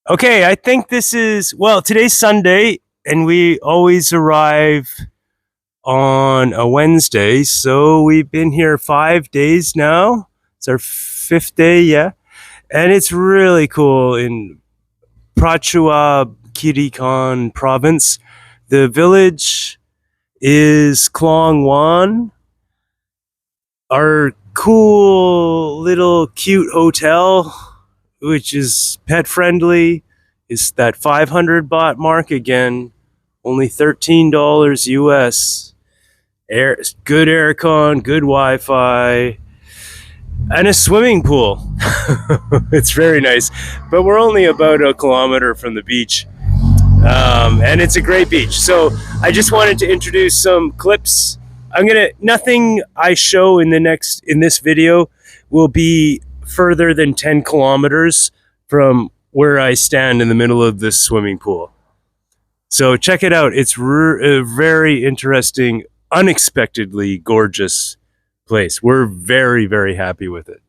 Okay, I think this is, well, today's Sunday, and we always arrive on a Wednesday. So we've been here 5 days now. It's our fifth day, yeah. And it's really cool in Prachua Kirikan province. The village is Klong Wan. Our cool little cute hotel, which is pet friendly, is that 500 baht mark again, only $13 US. Good aircon, good Wi-Fi, and a swimming pool. It's very nice, but we're only about a kilometer from the beach, and it's a great beach. So I just wanted to introduce some clips. Nothing I show in this video will be further than 10 kilometers from where I stand in the middle of this swimming pool. So check it out. It's a very interesting, unexpectedly gorgeous place. We're very, very happy with it.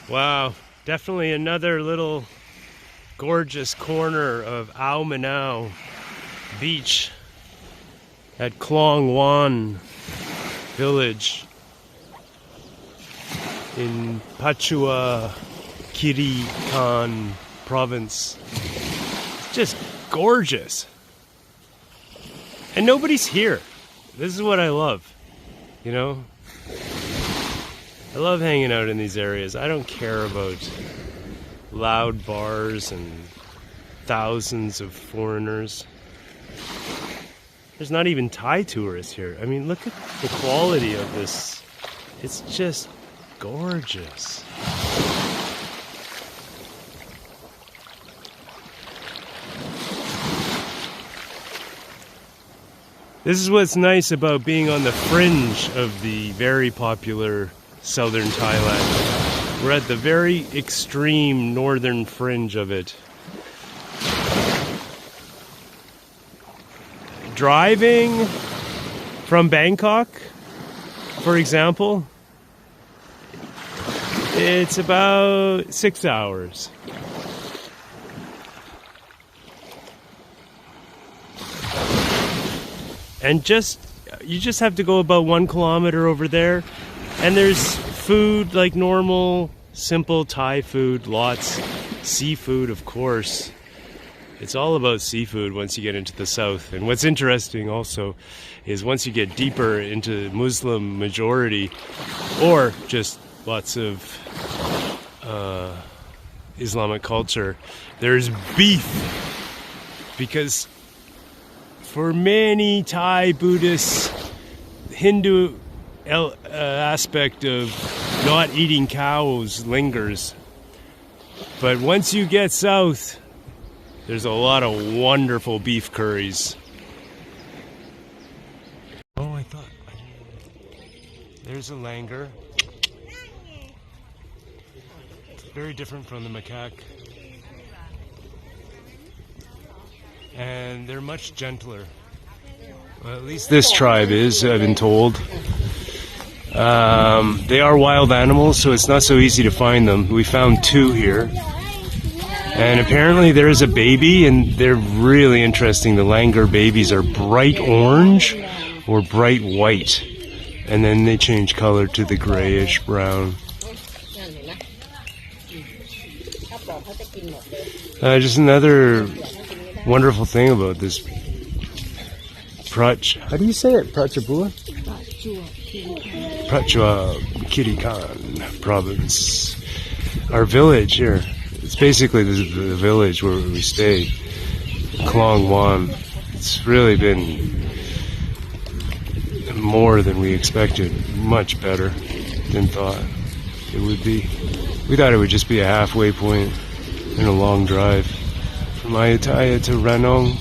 Wow, definitely another little gorgeous corner of Ao Manao Beach at Klong Wan village in Pachua Kirikan province. It's just gorgeous. And nobody's here. This is what I love, you know? I love hanging out in these areas. I don't care about loud bars and thousands of foreigners. There's not even Thai tourists here. I mean, look at the quality of this. It's just gorgeous. This is what's nice about being on the fringe of the very popular southern Thailand. We're at the very extreme northern fringe of it. Driving from Bangkok, for example, it's about 6 hours. And you just have to go about 1 kilometer over there, and there's food like normal, simple Thai food, lots. Seafood, of course. It's all about seafood once you get into the south. And what's interesting also is once you get deeper into Muslim majority, or just lots of Islamic culture, there's beef. Because for many Thai Buddhists, Hindu aspect of not eating cows lingers. But once you get south, there's a lot of wonderful beef curries. Oh, there's a langur. It's very different from the macaque. And they're much gentler. Well, at least this tribe is, I've been told. They are wild animals, so it's not so easy to find them. We found 2 here. And apparently there is a baby, and they're really interesting. The langur babies are bright orange or bright white, and then they change color to the grayish brown. Just another wonderful thing about this how do you say it? Prachua Kirikan province. Our village here. It's basically the village where we stay, Klong Wan. It's really been more than we expected, much better than thought it would be. We thought it would just be a halfway point in a long drive from Ayutthaya to Ranong.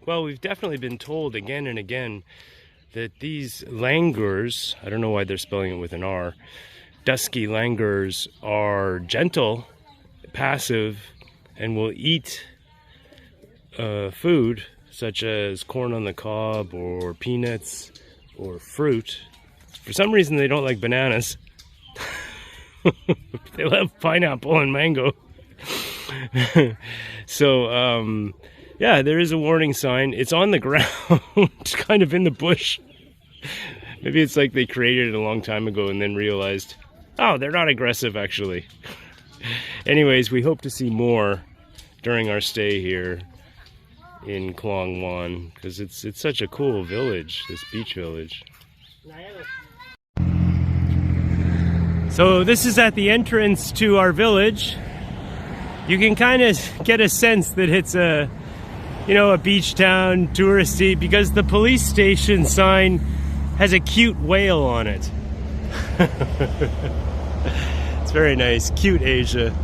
Well, we've definitely been told again and again that these langurs, I don't know why they're spelling it with an R, Dusky Langurs are gentle, passive, and will eat food such as corn on the cob or peanuts or fruit. For some reason they don't like bananas. They love pineapple and mango. So yeah, there is a warning sign. It's on the ground, kind of in the bush. Maybe it's like they created it a long time ago and then realized, oh, they're not aggressive actually. Anyways, we hope to see more during our stay here in Kluang Wan, because it's such a cool village, this beach village. So this is at the entrance to our village. You can kind of get a sense that it's a, you know, a beach town, touristy, because the police station sign has a cute whale on it. It's very nice, cute Asia.